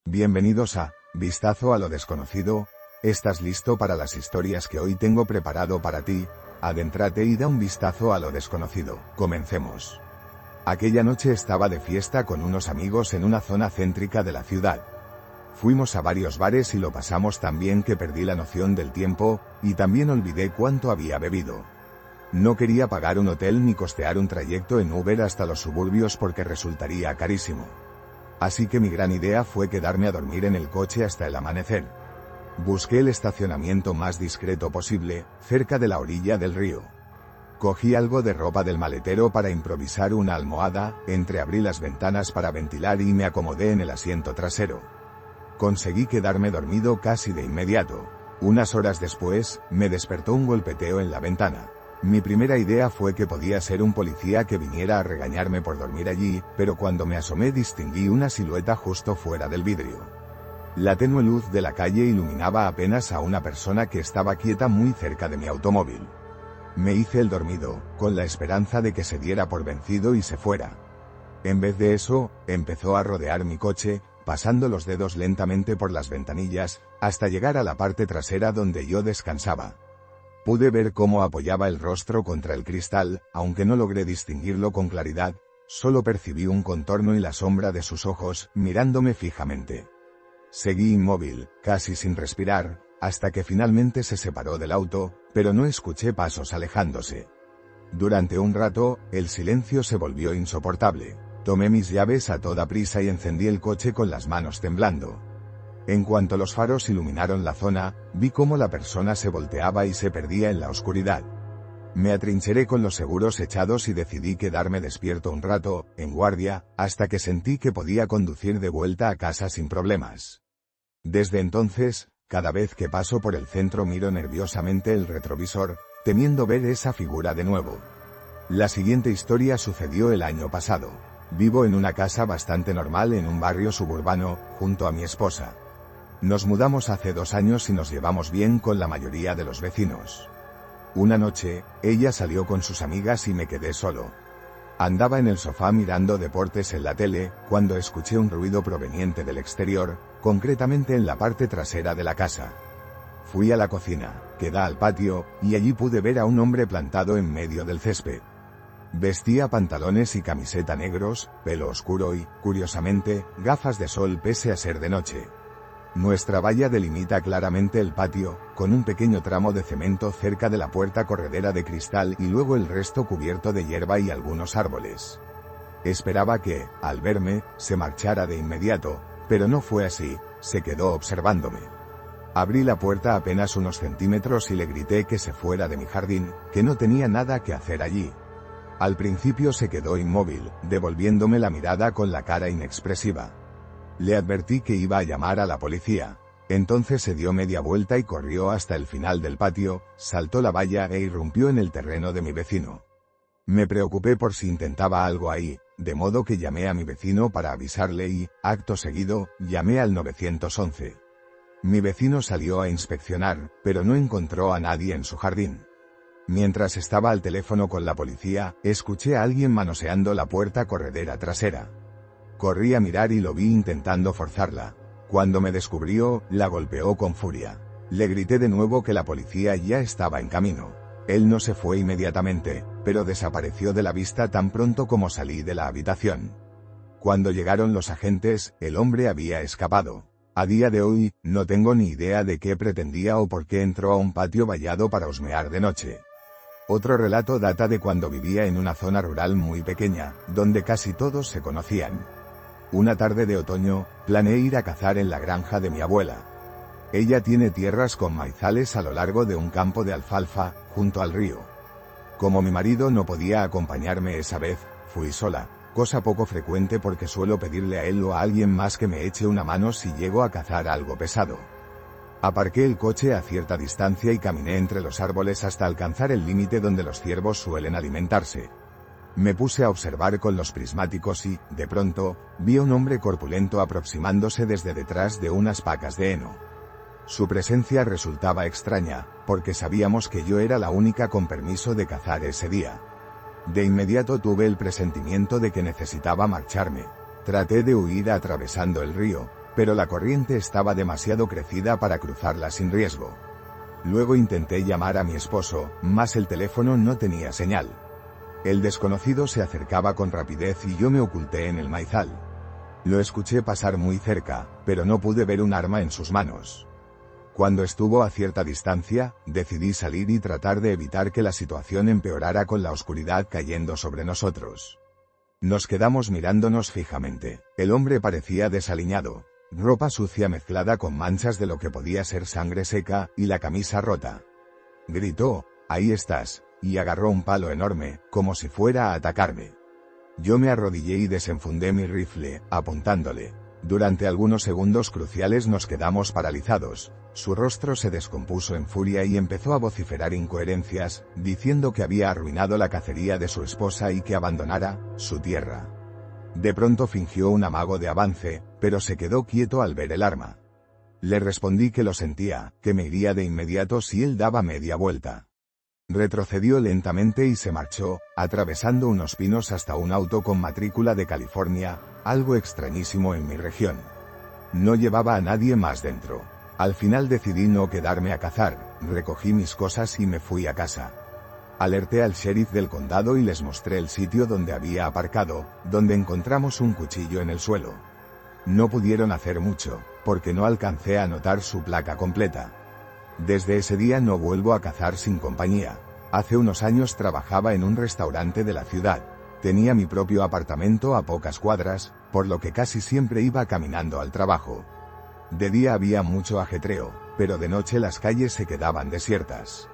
Bienvenidos a Vistazo a lo desconocido. ¿Estás listo para las historias que hoy tengo preparado para ti? Adéntrate y da un vistazo a lo desconocido. Comencemos. Aquella noche estaba de fiesta con unos amigos en una zona céntrica de la ciudad. Fuimos a varios bares y lo pasamos tan bien que perdí la noción del tiempo, y también olvidé cuánto había bebido. No quería pagar un hotel ni costear un trayecto en Uber hasta los suburbios porque resultaría carísimo. Así que mi gran idea fue quedarme a dormir en el coche hasta el amanecer. Busqué el estacionamiento más discreto posible, cerca de la orilla del río. Cogí algo de ropa del maletero para improvisar una almohada, entreabrí las ventanas para ventilar y me acomodé en el asiento trasero. Conseguí quedarme dormido casi de inmediato. Unas horas después, me despertó un golpeteo en la ventana. Mi primera idea fue que podía ser un policía que viniera a regañarme por dormir allí, pero cuando me asomé distinguí una silueta justo fuera del vidrio. La tenue luz de la calle iluminaba apenas a una persona que estaba quieta muy cerca de mi automóvil. Me hice el dormido, con la esperanza de que se diera por vencido y se fuera. En vez de eso, empezó a rodear mi coche, pasando los dedos lentamente por las ventanillas, hasta llegar a la parte trasera donde yo descansaba. Pude ver cómo apoyaba el rostro contra el cristal, aunque no logré distinguirlo con claridad, solo percibí un contorno y la sombra de sus ojos, mirándome fijamente. Seguí inmóvil, casi sin respirar, hasta que finalmente se separó del auto, pero no escuché pasos alejándose. Durante un rato, el silencio se volvió insoportable. Tomé mis llaves a toda prisa y encendí el coche con las manos temblando. En cuanto los faros iluminaron la zona, vi cómo la persona se volteaba y se perdía en la oscuridad. Me atrincheré con los seguros echados y decidí quedarme despierto un rato, en guardia, hasta que sentí que podía conducir de vuelta a casa sin problemas. Desde entonces, cada vez que paso por el centro miro nerviosamente el retrovisor, temiendo ver esa figura de nuevo. La siguiente historia sucedió el año pasado. Vivo en una casa bastante normal en un barrio suburbano, junto a mi esposa. Nos mudamos hace 2 años y nos llevamos bien con la mayoría de los vecinos. Una noche, ella salió con sus amigas y me quedé solo. Andaba en el sofá mirando deportes en la tele, cuando escuché un ruido proveniente del exterior, concretamente en la parte trasera de la casa. Fui a la cocina, que da al patio, y allí pude ver a un hombre plantado en medio del césped. Vestía pantalones y camiseta negros, pelo oscuro y, curiosamente, gafas de sol pese a ser de noche. Nuestra valla delimita claramente el patio, con un pequeño tramo de cemento cerca de la puerta corredera de cristal y luego el resto cubierto de hierba y algunos árboles. Esperaba que, al verme, se marchara de inmediato, pero no fue así, se quedó observándome. Abrí la puerta apenas unos centímetros y le grité que se fuera de mi jardín, que no tenía nada que hacer allí. Al principio se quedó inmóvil, devolviéndome la mirada con la cara inexpresiva. Le advertí que iba a llamar a la policía. Entonces se dio media vuelta y corrió hasta el final del patio, saltó la valla e irrumpió en el terreno de mi vecino. Me preocupé por si intentaba algo ahí, de modo que llamé a mi vecino para avisarle y, acto seguido, llamé al 911. Mi vecino salió a inspeccionar, pero no encontró a nadie en su jardín. Mientras estaba al teléfono con la policía, escuché a alguien manoseando la puerta corredera trasera. Corrí a mirar y lo vi intentando forzarla. Cuando me descubrió, la golpeó con furia. Le grité de nuevo que la policía ya estaba en camino. Él no se fue inmediatamente, pero desapareció de la vista tan pronto como salí de la habitación. Cuando llegaron los agentes, el hombre había escapado. A día de hoy, no tengo ni idea de qué pretendía o por qué entró a un patio vallado para husmear de noche. Otro relato data de cuando vivía en una zona rural muy pequeña, donde casi todos se conocían. Una tarde de otoño, planeé ir a cazar en la granja de mi abuela. Ella tiene tierras con maizales a lo largo de un campo de alfalfa, junto al río. Como mi marido no podía acompañarme esa vez, fui sola, cosa poco frecuente porque suelo pedirle a él o a alguien más que me eche una mano si llego a cazar algo pesado. Aparqué el coche a cierta distancia y caminé entre los árboles hasta alcanzar el límite donde los ciervos suelen alimentarse. Me puse a observar con los prismáticos y, de pronto, vi a un hombre corpulento aproximándose desde detrás de unas pacas de heno. Su presencia resultaba extraña, porque sabíamos que yo era la única con permiso de cazar ese día. De inmediato tuve el presentimiento de que necesitaba marcharme. Traté de huir atravesando el río, pero la corriente estaba demasiado crecida para cruzarla sin riesgo. Luego intenté llamar a mi esposo, mas el teléfono no tenía señal. El desconocido se acercaba con rapidez y yo me oculté en el maizal. Lo escuché pasar muy cerca, pero no pude ver un arma en sus manos. Cuando estuvo a cierta distancia, decidí salir y tratar de evitar que la situación empeorara con la oscuridad cayendo sobre nosotros. Nos quedamos mirándonos fijamente. El hombre parecía desaliñado, ropa sucia mezclada con manchas de lo que podía ser sangre seca, y la camisa rota. Gritó, «Ahí estás», y agarró un palo enorme, como si fuera a atacarme. Yo me arrodillé y desenfundé mi rifle, apuntándole. Durante algunos segundos cruciales nos quedamos paralizados. Su rostro se descompuso en furia y empezó a vociferar incoherencias, diciendo que había arruinado la cacería de su esposa y que abandonara su tierra. De pronto fingió un amago de avance, pero se quedó quieto al ver el arma. Le respondí que lo sentía, que me iría de inmediato si él daba media vuelta. Retrocedió lentamente y se marchó, atravesando unos pinos hasta un auto con matrícula de California, algo extrañísimo en mi región. No llevaba a nadie más dentro. Al final decidí no quedarme a cazar, recogí mis cosas y me fui a casa. Alerté al sheriff del condado y les mostré el sitio donde había aparcado, donde encontramos un cuchillo en el suelo. No pudieron hacer mucho, porque no alcancé a notar su placa completa. Desde ese día no vuelvo a cazar sin compañía. Hace unos años trabajaba en un restaurante de la ciudad. Tenía mi propio apartamento a pocas cuadras, por lo que casi siempre iba caminando al trabajo. De día había mucho ajetreo, pero de noche las calles se quedaban desiertas.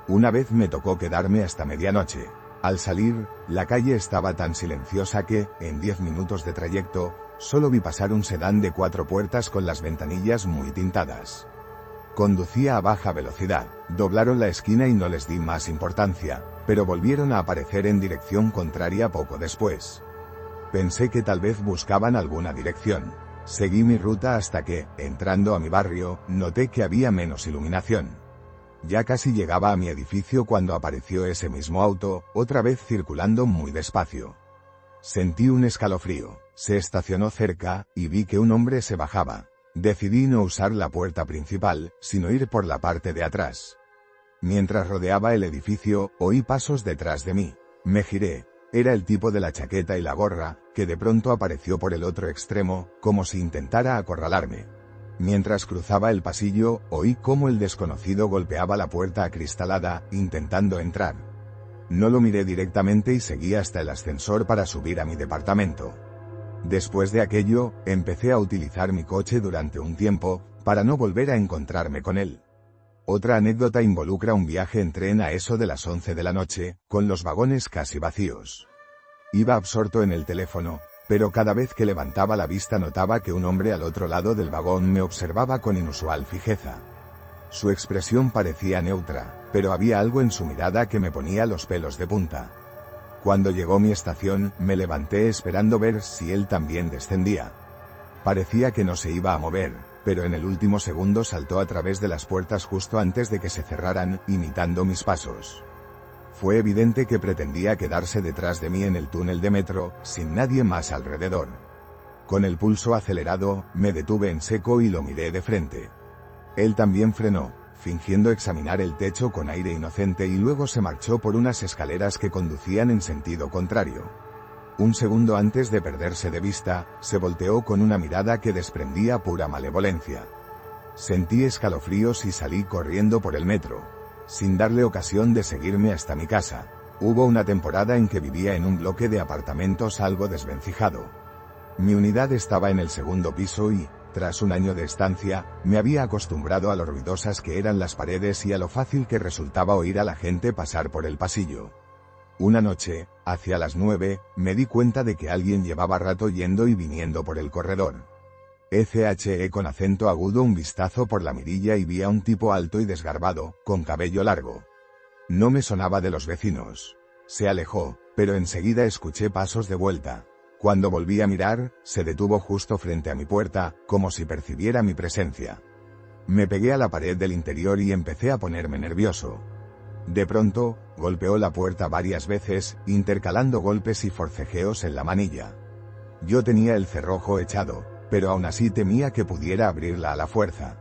Una vez me tocó quedarme hasta medianoche. Al salir, la calle estaba tan silenciosa que, en 10 minutos de trayecto, solo vi pasar un sedán de 4 puertas con las ventanillas muy tintadas. Conducía a baja velocidad, doblaron la esquina y no les di más importancia, pero volvieron a aparecer en dirección contraria poco después. Pensé que tal vez buscaban alguna dirección. Seguí mi ruta hasta que, entrando a mi barrio, noté que había menos iluminación. Ya casi llegaba a mi edificio cuando apareció ese mismo auto, otra vez circulando muy despacio. Sentí un escalofrío, se estacionó cerca, y vi que un hombre se bajaba. Decidí no usar la puerta principal, sino ir por la parte de atrás. Mientras rodeaba el edificio, oí pasos detrás de mí. Me giré. Era el tipo de la chaqueta y la gorra, que de pronto apareció por el otro extremo, como si intentara acorralarme. Mientras cruzaba el pasillo, oí cómo el desconocido golpeaba la puerta acristalada, intentando entrar. No lo miré directamente y seguí hasta el ascensor para subir a mi departamento. Después de aquello, empecé a utilizar mi coche durante un tiempo, para no volver a encontrarme con él. Otra anécdota involucra un viaje en tren a eso de las 11 de la noche, con los vagones casi vacíos. Iba absorto en el teléfono, pero cada vez que levantaba la vista notaba que un hombre al otro lado del vagón me observaba con inusual fijeza. Su expresión parecía neutra, pero había algo en su mirada que me ponía los pelos de punta. Cuando llegó mi estación, me levanté esperando ver si él también descendía. Parecía que no se iba a mover, pero en el último segundo saltó a través de las puertas justo antes de que se cerraran, imitando mis pasos. Fue evidente que pretendía quedarse detrás de mí en el túnel de metro, sin nadie más alrededor. Con el pulso acelerado, me detuve en seco y lo miré de frente. Él también frenó, fingiendo examinar el techo con aire inocente y luego se marchó por unas escaleras que conducían en sentido contrario. Un segundo antes de perderse de vista, se volteó con una mirada que desprendía pura malevolencia. Sentí escalofríos y salí corriendo por el metro, sin darle ocasión de seguirme hasta mi casa. Hubo una temporada en que vivía en un bloque de apartamentos algo desvencijado. Mi unidad estaba en el segundo piso y, tras un año de estancia, me había acostumbrado a lo ruidosas que eran las paredes y a lo fácil que resultaba oír a la gente pasar por el pasillo. Una noche, hacia las 9, me di cuenta de que alguien llevaba rato yendo y viniendo por el corredor. Eché con acento agudo un vistazo por la mirilla y vi a un tipo alto y desgarbado, con cabello largo. No me sonaba de los vecinos. Se alejó, pero enseguida escuché pasos de vuelta. Cuando volví a mirar, se detuvo justo frente a mi puerta, como si percibiera mi presencia. Me pegué a la pared del interior y empecé a ponerme nervioso. De pronto, golpeó la puerta varias veces, intercalando golpes y forcejeos en la manilla. Yo tenía el cerrojo echado, pero aún así temía que pudiera abrirla a la fuerza.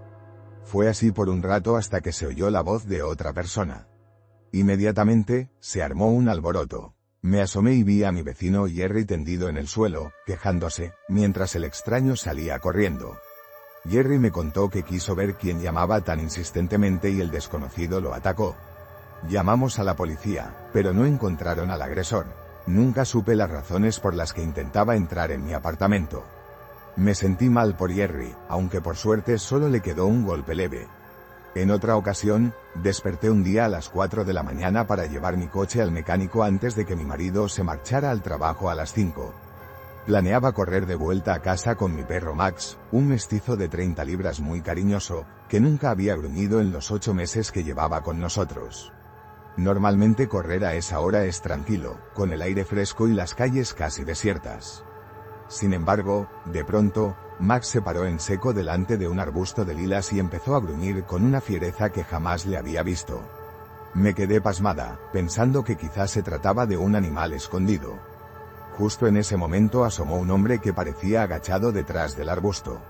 Fue así por un rato hasta que se oyó la voz de otra persona. Inmediatamente, se armó un alboroto. Me asomé y vi a mi vecino Jerry tendido en el suelo, quejándose, mientras el extraño salía corriendo. Jerry me contó que quiso ver quién llamaba tan insistentemente y el desconocido lo atacó. Llamamos a la policía, pero no encontraron al agresor. Nunca supe las razones por las que intentaba entrar en mi apartamento. Me sentí mal por Jerry, aunque por suerte solo le quedó un golpe leve. En otra ocasión, desperté un día a las 4 de la mañana para llevar mi coche al mecánico antes de que mi marido se marchara al trabajo a las 5. Planeaba correr de vuelta a casa con mi perro Max, un mestizo de 30 libras muy cariñoso, que nunca había gruñido en los 8 meses que llevaba con nosotros. Normalmente correr a esa hora es tranquilo, con el aire fresco y las calles casi desiertas. Sin embargo, de pronto, Max se paró en seco delante de un arbusto de lilas y empezó a gruñir con una fiereza que jamás le había visto. Me quedé pasmada, pensando que quizás se trataba de un animal escondido. Justo en ese momento asomó un hombre que parecía agachado detrás del arbusto.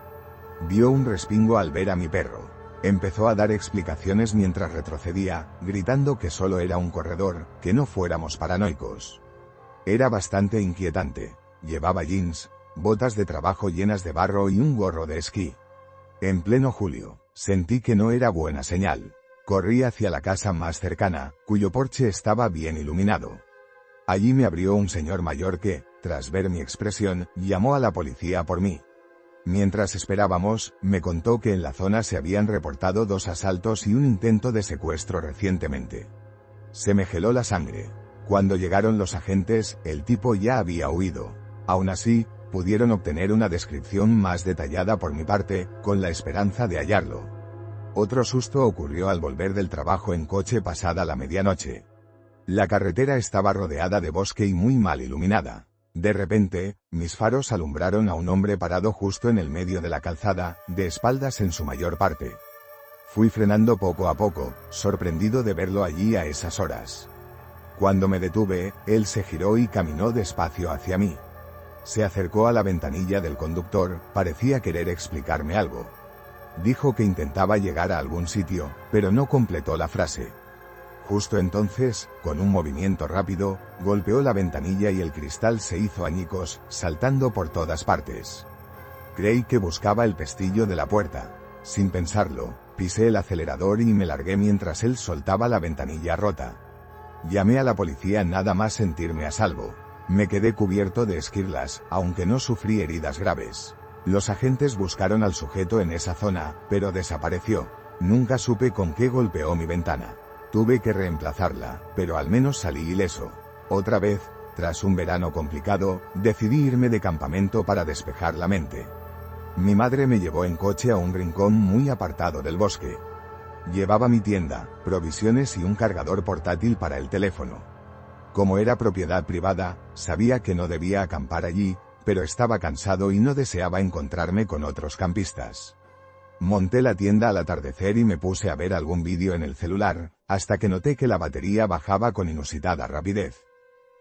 Dio un respingo al ver a mi perro. Empezó a dar explicaciones mientras retrocedía, gritando que solo era un corredor, que no fuéramos paranoicos. Era bastante inquietante. Llevaba jeans, botas de trabajo llenas de barro y un gorro de esquí. En pleno julio, sentí que no era buena señal. Corrí hacia la casa más cercana, cuyo porche estaba bien iluminado. Allí me abrió un señor mayor que, tras ver mi expresión, llamó a la policía por mí. Mientras esperábamos, me contó que en la zona se habían reportado 2 asaltos y un intento de secuestro recientemente. Se me heló la sangre. Cuando llegaron los agentes, el tipo ya había huido. Aún así, pudieron obtener una descripción más detallada por mi parte, con la esperanza de hallarlo. Otro susto ocurrió al volver del trabajo en coche pasada la medianoche. La carretera estaba rodeada de bosque y muy mal iluminada. De repente, mis faros alumbraron a un hombre parado justo en el medio de la calzada, de espaldas en su mayor parte. Fui frenando poco a poco, sorprendido de verlo allí a esas horas. Cuando me detuve, él se giró y caminó despacio hacia mí. Se acercó a la ventanilla del conductor, parecía querer explicarme algo. Dijo que intentaba llegar a algún sitio, pero no completó la frase. Justo entonces, con un movimiento rápido, golpeó la ventanilla y el cristal se hizo añicos, saltando por todas partes. Creí que buscaba el pestillo de la puerta. Sin pensarlo, pisé el acelerador y me largué mientras él soltaba la ventanilla rota. Llamé a la policía nada más sentirme a salvo. Me quedé cubierto de esquirlas, aunque no sufrí heridas graves. Los agentes buscaron al sujeto en esa zona, pero desapareció. Nunca supe con qué golpeó mi ventana. Tuve que reemplazarla, pero al menos salí ileso. Otra vez, tras un verano complicado, decidí irme de campamento para despejar la mente. Mi madre me llevó en coche a un rincón muy apartado del bosque. Llevaba mi tienda, provisiones y un cargador portátil para el teléfono. Como era propiedad privada, sabía que no debía acampar allí, pero estaba cansado y no deseaba encontrarme con otros campistas. Monté la tienda al atardecer y me puse a ver algún vídeo en el celular, hasta que noté que la batería bajaba con inusitada rapidez.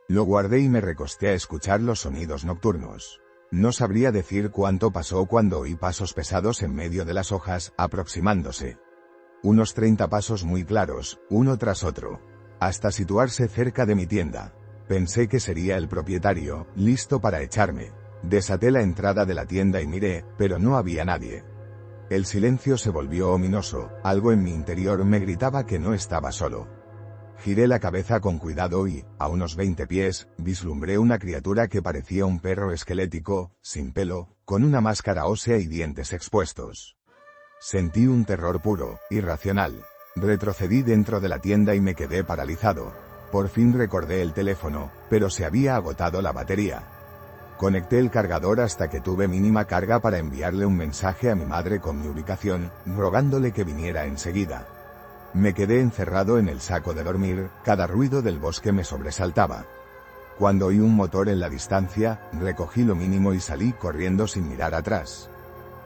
Lo guardé y me recosté a escuchar los sonidos nocturnos. No sabría decir cuánto pasó cuando oí pasos pesados en medio de las hojas, aproximándose. Unos 30 pasos muy claros, uno tras otro, hasta situarse cerca de mi tienda. Pensé que sería el propietario, listo para echarme. Desaté la entrada de la tienda y miré, pero no había nadie. El silencio se volvió ominoso, algo en mi interior me gritaba que no estaba solo. Giré la cabeza con cuidado y, a unos 20 pies, vislumbré una criatura que parecía un perro esquelético, sin pelo, con una máscara ósea y dientes expuestos. Sentí un terror puro, irracional. Retrocedí dentro de la tienda y me quedé paralizado. Por fin recordé el teléfono, pero se había agotado la batería. Conecté el cargador hasta que tuve mínima carga para enviarle un mensaje a mi madre con mi ubicación, rogándole que viniera enseguida. Me quedé encerrado en el saco de dormir, cada ruido del bosque me sobresaltaba. Cuando oí un motor en la distancia, recogí lo mínimo y salí corriendo sin mirar atrás.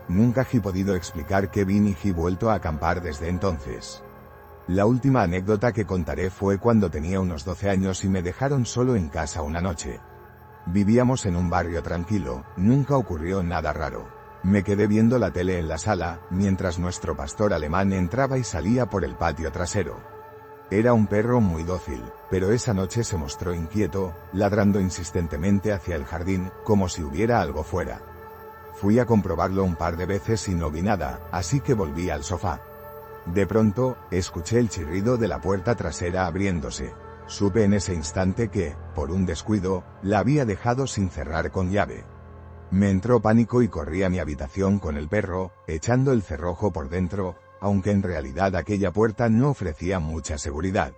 Nunca he podido explicar qué vi ni he vuelto a acampar desde entonces. La última anécdota que contaré fue cuando tenía unos 12 años y me dejaron solo en casa una noche. Vivíamos en un barrio tranquilo, nunca ocurrió nada raro. Me quedé viendo la tele en la sala, mientras nuestro pastor alemán entraba y salía por el patio trasero. Era un perro muy dócil, pero esa noche se mostró inquieto, ladrando insistentemente hacia el jardín, como si hubiera algo fuera. Fui a comprobarlo un par de veces y no vi nada, así que volví al sofá. De pronto, escuché el chirrido de la puerta trasera abriéndose. Supe en ese instante que, por un descuido, la había dejado sin cerrar con llave. Me entró pánico y corrí a mi habitación con el perro, echando el cerrojo por dentro, aunque en realidad aquella puerta no ofrecía mucha seguridad.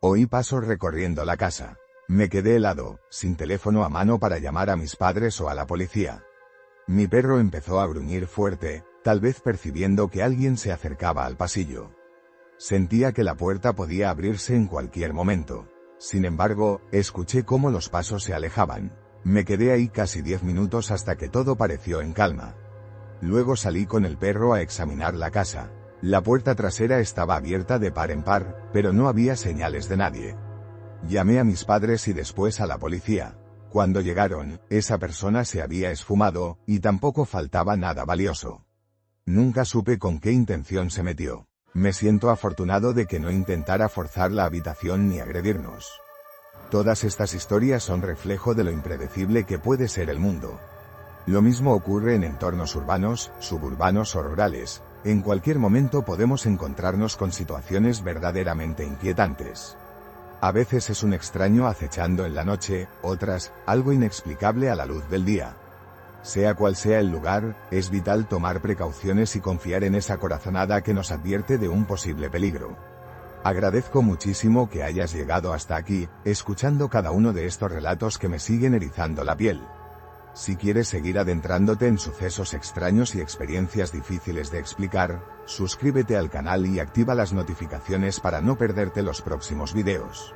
Oí pasos recorriendo la casa. Me quedé helado, sin teléfono a mano para llamar a mis padres o a la policía. Mi perro empezó a gruñir fuerte, tal vez percibiendo que alguien se acercaba al pasillo. Sentía que la puerta podía abrirse en cualquier momento. Sin embargo, escuché cómo los pasos se alejaban. Me quedé ahí casi 10 minutos hasta que todo pareció en calma. Luego salí con el perro a examinar la casa. La puerta trasera estaba abierta de par en par, pero no había señales de nadie. Llamé a mis padres y después a la policía. Cuando llegaron, esa persona se había esfumado, y tampoco faltaba nada valioso. Nunca supe con qué intención se metió. Me siento afortunado de que no intentara forzar la habitación ni agredirnos. Todas estas historias son reflejo de lo impredecible que puede ser el mundo. Lo mismo ocurre en entornos urbanos, suburbanos o rurales. En cualquier momento podemos encontrarnos con situaciones verdaderamente inquietantes. A veces es un extraño acechando en la noche, otras, algo inexplicable a la luz del día. Sea cual sea el lugar, es vital tomar precauciones y confiar en esa corazonada que nos advierte de un posible peligro. Agradezco muchísimo que hayas llegado hasta aquí, escuchando cada uno de estos relatos que me siguen erizando la piel. Si quieres seguir adentrándote en sucesos extraños y experiencias difíciles de explicar, suscríbete al canal y activa las notificaciones para no perderte los próximos videos.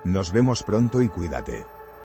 Nos vemos pronto y cuídate.